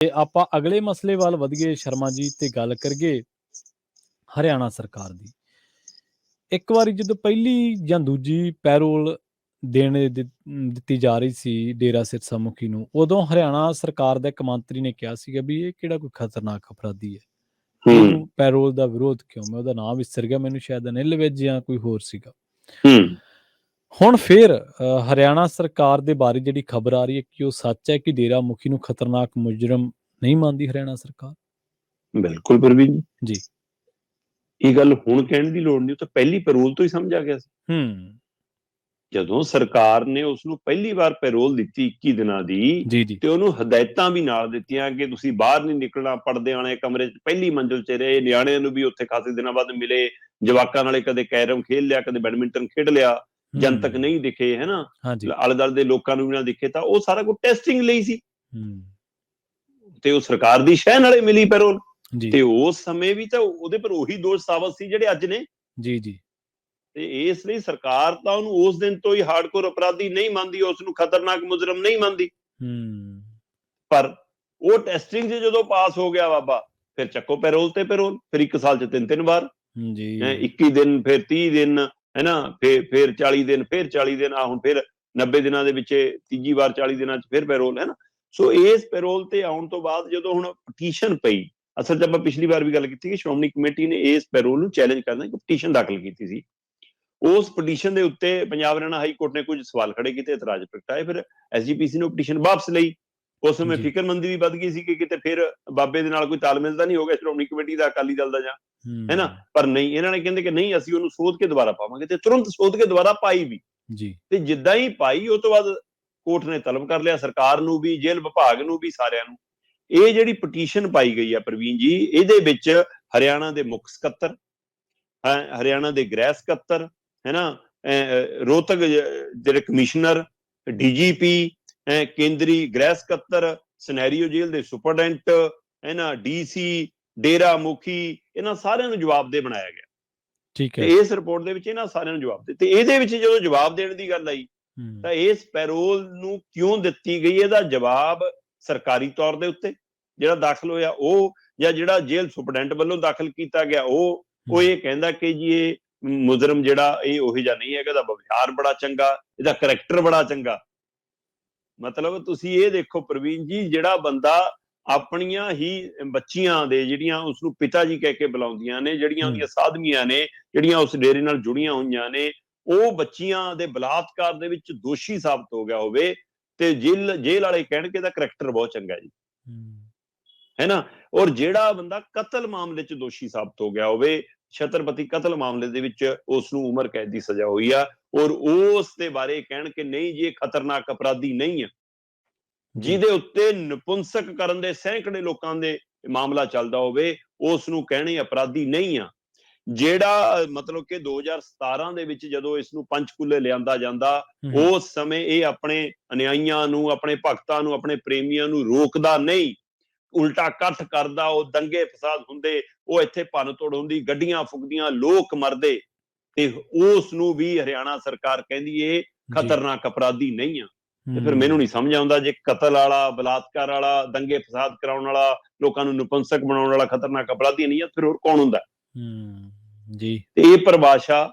ਤੇ ਆਪਾਂ ਅਗਲੇ ਮਸਲੇ ਵੱਲ ਵਧੀਏ ਸ਼ਰਮਾ ਜੀ ਤੇ ਗੱਲ ਕਰੀਏ ਹਰਿਆਣਾ ਸਰਕਾਰ ਦੀ। ਇੱਕ ਵਾਰੀ ਜਦੋਂ ਪਹਿਲੀ ਜਾਂ ਦੂਜੀ ਪੈਰੋਲ ਦਿੱਤੀ ਜਾ ਰਹੀ ਸੀ ਡੇਰਾ ਸਿਰਸਾ ਮੁਖੀ ਨੂੰ, ਉਦੋਂ ਹਰਿਆਣਾ ਸਰਕਾਰ ਦਾ ਇੱਕ ਮੰਤਰੀ ਨੇ ਕਿਹਾ ਸੀਗਾ ਵੀ ਇਹ ਕਿਹੜਾ ਕੋਈ ਖਤਰਨਾਕ ਅਪਰਾਧੀ ਹੈ, ਇਹਨੂੰ ਪੈਰੋਲ ਦਾ ਵਿਰੋਧ ਕਿਉਂ? ਮੈਂ ਉਹਦਾ ਨਾਮ ਵਿਸਰ ਗਿਆ, ਮੈਨੂੰ ਸ਼ਾਇਦ ਅਨਿਲ ਵਿਜ ਜਾਂ ਕੋਈ ਹੋਰ ਸੀਗਾ। ਹੁਣ ਫਿਰ ਹਰਿਆਣਾ ਸਰਕਾਰ ਦੇ ਬਾਰੇ ਜਿਹੜੀ ਖਬਰ ਆ ਰਹੀ ਹੈ ਕਿ ਉਹ ਸੱਚ ਹੈ ਕਿ ਡੇਰਾ ਮੁਖੀ ਨੂੰ ਖਤਰਨਾਕ ਮੁਜਰਮ ਨਹੀਂ ਮੰਨਦੀ ਹਰਿਆਣਾ ਸਰਕਾਰ। ਬਿਲਕੁਲ ਪ੍ਰਵੀਨ ਜੀ, ਇਹ ਗੱਲ ਹੁਣ ਕਹਿਣ ਦੀ ਲੋੜ ਨਹੀਂ, ਉਹ ਤਾਂ ਪਹਿਲੀ ਪੈਰੋਲ ਤੋਂ ਹੀ ਸਮਝ ਆ ਗਿਆ ਸੀ। ਜਦੋਂ ਸਰਕਾਰ ਨੇ ਉਸ ਨੂੰ ਪਹਿਲੀ ਵਾਰ ਪੈਰੋਲ ਦਿੱਤੀ 21 ਦਿਨਾਂ ਦੀ, ਤੇ ਉਹਨੂੰ ਹਦਾਇਤਾਂ ਵੀ ਨਾਲ ਦਿੱਤੀਆਂ ਕਿ ਤੁਸੀਂ ਬਾਹਰ ਨਹੀਂ ਨਿਕਲਣਾ, ਪਰਦੇ ਵਾਲੇ ਕਮਰੇ 'ਚ ਪਹਿਲੀ ਮੰਜ਼ਿਲ 'ਚ ਰਹੇ। ਨਿਆਣਿਆਂ ਨੂੰ ਵੀ ਉੱਥੇ ਖਾਸੇ ਦਿਨਾਂ ਬਾਅਦ ਮਿਲੇ, ਜਵਾਕਾਂ ਨਾਲੇ ਕਦੇ ਕੈਰਮ ਖੇਡ ਲਿਆ, ਕਦੇ ਬੈਡਮਿੰਟਨ ਖੇਡ ਲਿਆ, ਜਨਤਕ ਨਹੀਂ ਦਿਖੇ, ਹੈ ਨਾ, ਆਲੇ ਦੁਆਲੇ ਦੇ ਲੋਕਾਂ ਨੂੰ ਵੀ ਨਾ ਦਿਖੇ। ਤਾਂ ਉਹ ਸਾਰਾ ਕੁਝ ਟੈਸਟਿੰਗ ਲਈ ਸੀ, ਤੇ ਉਹ ਸਰਕਾਰ ਦੀ ਸ਼ਹਿ ਨਾਲੇ ਮਿਲੀ ਪੈਰੋਲ। ਤੇ ਉਸ ਸਮੇਂ ਵੀ ਤਾਂ ਉਹਦੇ ਪਰ ਉਹੀ ਦੋਸ਼ ਸਾਬਤ ਸੀ ਜਿਹੜੇ ਅੱਜ ਨੇ। ਤੇ ਇਸ ਲਈ ਸਰਕਾਰ ਤਾਂ ਉਹਨੂੰ ਉਸ ਦਿਨ ਤੋਂ ਹੀ ਹਾਰਡਕੋਰ ਅਪਰਾਧੀ ਨਹੀਂ ਮੰਨਦੀ, ਉਸ ਨੂੰ ਖਤਰਨਾਕ ਮੁਜਰਮ ਨਹੀਂ ਮੰਨਦੀ। ਪਰ ਉਹ ਟੈਸਟਿੰਗ 'ਚ ਜਦੋਂ ਪਾਸ ਹੋ ਗਿਆ ਬਾਬਾ, ਫਿਰ ਚੱਕੋ ਪੈਰੋਲ ਤੇ ਪੈਰੋਲ, ਫਿਰ 1 ਸਾਲ 'ਚ 3 ਵਾਰ, 21 ਦਿਨ, ਫਿਰ 30 ਦਿਨ, ਹੈ ਨਾ, ਫਿਰ 40 ਦਿਨ, ਫਿਰ 40 ਦਿਨ, ਆ ਹੁਣ ਫਿਰ 90 ਦਿਨਾਂ ਦੇ ਵਿੱਚ ਤੀਜੀ ਵਾਰ 40 ਦਿਨਾਂ 'ਚ ਫਿਰ ਪੈਰੋਲ, ਹੈ ਨਾ। ਸੋ ਇਸ ਪੈਰੋਲ ਤੇ ਆਉਣ ਤੋਂ ਬਾਅਦ ਜਦੋਂ ਹੁਣ ਪਟੀਸ਼ਨ ਪਈ, ਅਸਲ 'ਚ ਆਪਾਂ ਪਿਛਲੀ ਵਾਰ ਵੀ ਗੱਲ ਕੀਤੀ ਕਿ ਸ਼੍ਰੋਮਣੀ ਕਮੇਟੀ ਨੇ ਇਸ ਪੈਰੋਲ ਨੂੰ ਚੈਲੰਜ ਕਰਨ ਦੀ ਪਟੀਸ਼ਨ ਦਾਖਲ ਕੀਤੀ ਸੀ। ਉਸ ਪਟੀਸ਼ਨ ਦੇ ਉੱਤੇ ਪੰਜਾਬ ਹਰਿਆਣਾ ਹਾਈ ਕੋਰਟ ਨੇ ਕੁਝ ਸਵਾਲ ਖੜੇ ਕੀਤੇ, ਇਤਰਾਜ਼ ਪ੍ਰਗਟਾਏ। ਫਿਰ ਐਸਜੀਪੀਸੀ ਨੇ ਪਟੀਸ਼ਨ ਵਾਪਸ ਲਈ। ਉਸ ਸਮੇਂ ਫਿਕਰਮੰਦੀ ਵੀ ਵੱਧ ਗਈ ਸੀ ਕਿ ਕਿਤੇ ਫਿਰ ਬਾਬੇ ਦੇ ਨਾਲ ਕੋਈ ਤਾਲਮੇਲ ਤਾਂ ਨਹੀਂ ਹੋ ਗਿਆ ਸ਼੍ਰੋਮਣੀ ਕਮੇਟੀ ਦਾ, ਅਕਾਲੀ ਦਲ ਦਾ, ਜਾਂ, ਹੈ ਨਾ। ਪਰ ਨਹੀਂ, ਇਹਨਾਂ ਨੇ ਕਹਿੰਦੇ ਕਿ ਨਹੀਂ, ਅਸੀਂ ਉਹਨੂੰ ਸੋਧ ਕੇ ਦੁਬਾਰਾ ਪਾਵਾਂਗੇ, ਤੇ ਤੁਰੰਤ ਸੋਧ ਕੇ ਦੁਬਾਰਾ ਪਾਈ ਵੀ। ਤੇ ਜਿੱਦਾਂ ਹੀ ਪਾਈ, ਉਹ ਤੋਂ ਬਾਅਦ ਕੋਰਟ ਨੇ ਤਲਬ ਕਰ ਲਿਆ ਸਰਕਾਰ ਨੂੰ ਵੀ, ਜੇਲ੍ਹ ਵਿਭਾਗ ਨੂੰ ਵੀ, ਸਾਰਿਆਂ ਨੂੰ। ਇਹ ਜਿਹੜੀ ਪਟੀਸ਼ਨ ਪਾਈ ਗਈ ਆ ਪ੍ਰਵੀਨ ਜੀ, ਇਹਦੇ ਵਿੱਚ ਹਰਿਆਣਾ ਦੇ ਮੁੱਖ ਸਕੱਤਰ, ਹਰਿਆਣਾ ਦੇ ਗ੍ਰਹਿ ਸਕੱਤਰ, ਹੈ ਨਾ, ਰੋਹਤਕ ਜਿਹੜੇ ਕਮਿਸ਼ਨਰ, ਡੀਜੀਪੀ, ਕੇਂਦਰੀ ਗ੍ਰਹਿ ਸਕੱਤਰ, ਸਨੈਰੀਓ ਜੇਲ੍ਹ ਦੇ ਸੁਪਰਡੈਂਟ, ਹੈ ਨਾ, ਡੀਸੀ, ਡੇਰਾ ਮੁਖੀ, ਇਹਨਾਂ ਸਾਰਿਆਂ ਨੂੰ ਜਵਾਬਦੇਹ ਬਣਾਇਆ ਗਿਆ। ਤੇ ਇਸ ਰਿਪੋਰਟ ਦੇ ਵਿੱਚ ਇਹਨਾਂ ਸਾਰਿਆਂ ਨੂੰ ਜਵਾਬ ਦਿੱਤੇ। ਇਹਦੇ ਵਿੱਚ ਜਦੋਂ ਜਵਾਬ ਦੇਣ ਦੀ ਗੱਲ ਆਈ, ਤਾਂ ਇਸ ਪੈਰੋਲ ਨੂੰ ਕਿਉਂ ਦਿੱਤੀ ਗਈ, ਇਹਦਾ ਜਵਾਬ ਸਰਕਾਰੀ ਤੌਰ ਦੇ ਉੱਤੇ ਜਿਹੜਾ ਦਾਖਲ ਹੋਇਆ ਉਹ, ਜਾਂ ਜਿਹੜਾ ਜੇਲ੍ਹ ਸੁਪਰਡੈਂਟ ਵੱਲੋਂ ਦਾਖਲ ਕੀਤਾ ਗਿਆ ਉਹ ਇਹ ਕਹਿੰਦਾ ਕਿ ਜੀ ਇਹ ਮੁਜਰਮ ਜਿਹੜਾ ਇਹ ਉਹੀ ਜਿਹਾ ਨਹੀਂ ਹੈਗਾ, ਇਹਦਾ ਵਿਵਹਾਰ ਬੜਾ ਚੰਗਾ, ਇਹਦਾ ਕਰੈਕਟਰ ਬੜਾ ਚੰਗਾ। ਮਤਲਬ ਤੁਸੀਂ ਇਹ ਦੇਖੋ ਪ੍ਰਵੀਨ ਜੀ, ਜਿਹੜਾ ਬੰਦਾ ਆਪਣੀਆਂ ਹੀ ਬੱਚੀਆਂ ਦੇ, ਜਿਹੜੀਆਂ ਉਸਨੂੰ ਪਿਤਾ ਜੀ ਕਹਿ ਕੇ ਬੁਲਾਉਂਦੀਆਂ ਨੇ, ਜਿਹੜੀਆਂ ਉਹਦੀਆਂ ਸਾਧਵੀਆਂ ਨੇ, ਜਿਹੜੀਆਂ ਉਸ ਡੇਰੇ ਨਾਲ ਜੁੜੀਆਂ ਹੋਈਆਂ ਨੇ, ਉਹ ਬੱਚੀਆਂ ਦੇ ਬਲਾਤਕਾਰ ਦੇ ਵਿੱਚ ਦੋਸ਼ੀ ਸਾਬਤ ਹੋ ਗਿਆ ਹੋਵੇ, ਤੇ ਜੇਲ੍ਹ ਵਾਲੇ ਕਹਿਣ ਕਿ ਇਹਦਾ ਕਰੈਕਟਰ ਬਹੁਤ ਚੰਗਾ ਜੀ, ਹੈ ਨਾ। ਔਰ ਜਿਹੜਾ ਬੰਦਾ ਕਤਲ ਮਾਮਲੇ 'ਚ ਦੋਸ਼ੀ ਸਾਬਤ ਹੋ ਗਿਆ ਹੋਵੇ, ਛਤਰਪਤੀ ਕਤਲ ਮਾਮਲੇ ਦੇ ਵਿੱਚ ਉਸ ਨੂੰ ਉਮਰ ਕੈਦ ਦੀ ਸਜ਼ਾ ਹੋਈ ਆ, ਔਰ ਉਸ ਦੇ ਬਾਰੇ ਕਹਿਣ ਕਿ ਨਹੀਂ ਜੀ ਇਹ ਖਤਰਨਾਕ ਅਪਰਾਧੀ ਨਹੀਂ ਆ, ਜਿਹਦੇ ਉੱਤੇ ਨਪੁੰਸਕ ਕਰਨ ਦੇ ਸੈਂਕੜੇ ਲੋਕਾਂ ਦੇ ਮਾਮਲਾ ਚੱਲਦਾ ਹੋਵੇ, ਉਸ ਨੂੰ ਕਹਿਣੇ ਅਪਰਾਧੀ ਨਹੀਂ ਆ। ਜਿਹੜਾ ਮਤਲਬ ਕਿ 2017 ਦੇ ਵਿੱਚ ਜਦੋਂ ਇਸ ਨੂੰ ਪੰਚਕੂਲੇ ਲਿਆਂਦਾ ਜਾਂਦਾ, ਉਸ ਸਮੇਂ ਇਹ ਆਪਣੇ ਅਨਿਆਈਆਂ ਨੂੰ, ਆਪਣੇ ਭਗਤਾਂ ਨੂੰ, ਆਪਣੇ ਪ੍ਰੇਮੀਆਂ ਨੂੰ ਰੋਕਦਾ ਨਹੀਂ, ਉਲਟਾ ਇਕੱਠ ਕਰਦਾ, ਉਹ ਦੰਗੇ ਫਸਾਦ ਹੁੰਦੇ, ਉਹ ਇੱਥੇ ਭੰਨ ਤੋੜ ਹੁੰਦੀ, ਗੱਡੀਆਂ ਫੁੱਕਦੀਆਂ, ਲੋਕ ਮਰਦੇ, ਤੇ ਉਸ ਨੂੰ ਵੀ ਹਰਿਆਣਾ ਸਰਕਾਰ ਕਹਿੰਦੀ ਇਹ ਖਤਰਨਾਕ ਅਪਰਾਧੀ ਨਹੀਂ ਆ। ਤੇ ਫਿਰ ਮੈਨੂੰ ਨਹੀਂ ਸਮਝ ਆਉਂਦਾ, ਜੇ ਕਤਲ ਵਾਲਾ, ਬਲਾਤਕਾਰ ਵਾਲਾ, ਦੰਗੇ ਫਸਾਦ ਕਰਾਉਣ ਵਾਲਾ, ਲੋਕਾਂ ਨੂੰ ਨਪੁੰਸਕ ਬਣਾਉਣ ਵਾਲਾ ਖਤਰਨਾਕ ਅਪਰਾਧੀ ਨਹੀਂ ਆ, ਫਿਰ ਹੋਰ ਕੌਣ ਹੁੰਦਾ? ਤੇ ਇਹ ਪਰਿਭਾਸ਼ਾ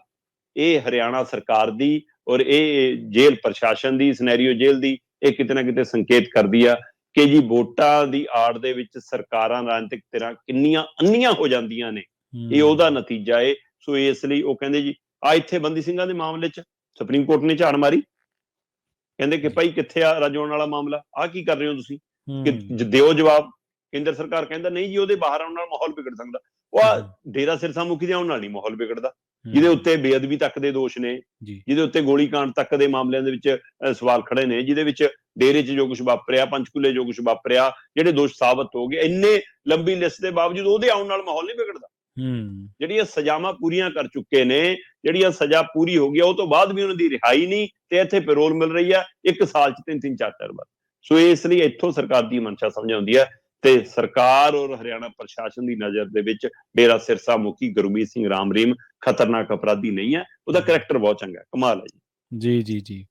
ਇਹ ਹਰਿਆਣਾ ਸਰਕਾਰ ਦੀ ਔਰ ਇਹ ਜੇਲ੍ਹ ਪ੍ਰਸ਼ਾਸਨ ਦੀ, ਸਨੈਰੀਓ ਜੇਲ੍ਹ ਦੀ, ਇਹ ਕਿਤੇ ਨਾ ਕਿਤੇ ਸੰਕੇਤ ਕਰਦੀ ਆ ਕਿ ਜੀ ਵੋਟਾਂ ਦੀ ਆੜ ਦੇ ਵਿੱਚ ਸਰਕਾਰਾਂ, ਰਾਜਨੀਤਿਕ ਧਿਰਾਂ ਕਿੰਨੀਆਂ ਅੰਨੀਆਂ ਹੋ ਜਾਂਦੀਆਂ ਨੇ, ਇਹ ਉਹਦਾ ਨਤੀਜਾ ਏ। ਸੋ ਇਸ ਲਈ ਉਹ ਕਹਿੰਦੇ ਜੀ ਇੱਥੇ ਬੰਦੀ ਸਿੰਘਾਂ ਦੇ ਮਾਮਲੇ 'ਚ ਸੁਪਰੀਮ ਕੋਰਟ ਨੇ ਝਾੜ ਮਾਰੀ, ਕਹਿੰਦੇ ਕਿ ਭਾਈ ਕਿੱਥੇ ਆ ਰਾਜੋਆਣ ਵਾਲਾ ਮਾਮਲਾ, ਆਹ ਕੀ ਕਰ ਰਹੇ ਹੋ ਤੁਸੀਂ, ਕਿ ਦਿਓ ਜਵਾਬ। ਕੇਂਦਰ ਸਰਕਾਰ ਕਹਿੰਦਾ ਨਹੀਂ ਜੀ ਉਹਦੇ ਬਾਹਰ ਆਉਣ ਨਾਲ ਮਾਹੌਲ ਵਿਗੜ ਸਕਦਾ। ਉਹ ਡੇਰਾ ਸਿਰਸਾ ਮੁਖੀ ਦੇ ਆਉਣ ਨਾਲ ਨਹੀਂ ਮਾਹੌਲ ਵਿਗੜਦਾ, ਜਿਹਦੇ ਉੱਤੇ ਬੇਅਦਬੀ ਤੱਕ ਦੇ ਦੋਸ਼ ਨੇ, ਜਿਹਦੇ ਉੱਤੇ ਗੋਲੀਕਾਂਡ ਤੱਕ ਦੇ ਮਾਮਲਿਆਂ ਦੇ ਵਿੱਚ ਸਵਾਲ ਖੜੇ ਨੇ, ਜਿਹਦੇ ਵਿੱਚ ਡੇਰੇ 'ਚ ਜੋ ਕੁਛ ਵਾਪਰਿਆ, ਪੰਚਕੂਲੇ ਜੋ ਕੁਛ ਵਾਪਰਿਆ, ਜਿਹੜੇ ਦੋਸ਼ ਸਾਬਤ ਹੋ ਗਏ, ਇੰਨੇ ਲੰਬੀ ਲਿਸਟ ਦੇ ਬਾਵਜੂਦ ਉਹਦੇ ਆਉਣ ਨਾਲ ਮਾਹੌਲ ਨਹੀਂ ਵਿਗੜਦਾ। ਜਿਹੜੀਆਂ ਸਜ਼ਾਵਾਂ ਪੂਰੀਆਂ ਕਰ ਚੁੱਕੇ ਨੇ, ਜਿਹੜੀਆਂ ਸਜ਼ਾ ਪੂਰੀ ਹੋ ਗਈ, ਉਹ ਤੋਂ ਬਾਅਦ ਵੀ ਉਹਨਾਂ ਦੀ ਰਿਹਾਈ ਨਹੀਂ, ਤੇ ਇੱਥੇ ਪੈਰੋਲ ਮਿਲ ਰਹੀ ਆ 1 ਸਾਲ 'ਚ 3-3, 4-4 ਵਾਰ। ਸੋ ਇਸ ਲਈ ਇੱਥੋਂ ਸਰਕਾਰ ਦੀ ਮਨਸ਼ਾ ਸਮਝ ਆਉਂਦੀ ਹੈ, ਤੇ ਸਰਕਾਰ ਔਰ ਹਰਿਆਣਾ ਪ੍ਰਸ਼ਾਸਨ ਦੀ ਨਜ਼ਰ ਦੇ ਵਿੱਚ ਡੇਰਾ ਸਿਰਸਾ ਮੁਖੀ ਗੁਰਮੀਤ ਸਿੰਘ ਰਾਮ ਰਹੀਮ ਖਤਰਨਾਕ ਅਪਰਾਧੀ ਨਹੀਂ ਹੈ, ਉਹਦਾ ਕਰੈਕਟਰ ਬਹੁਤ ਚੰਗਾ, ਕਮਾਲ ਹੈ ਜੀ।